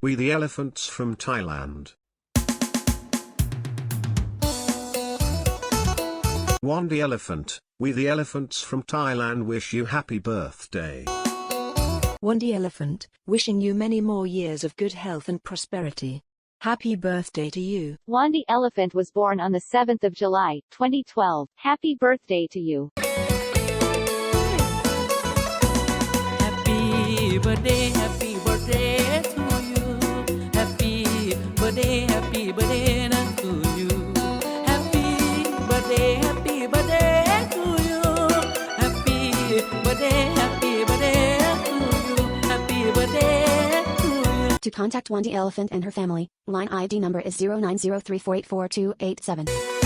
We the elephants from Thailand. Wandee Elephant, we the elephants from Thailand wish you happy birthday. Wandee Elephant, wishing you many more years of good health and prosperity. Happy birthday to you. Wandee Elephant was born on the 7th of July, 2012. Happy birthday to you. Happy birthday to you. Happy birthday to you. Happy birthday to you. Happy birthday to you. Happy birthday to you. To contact Wandee Elephant and her family, line ID number is 0903484287.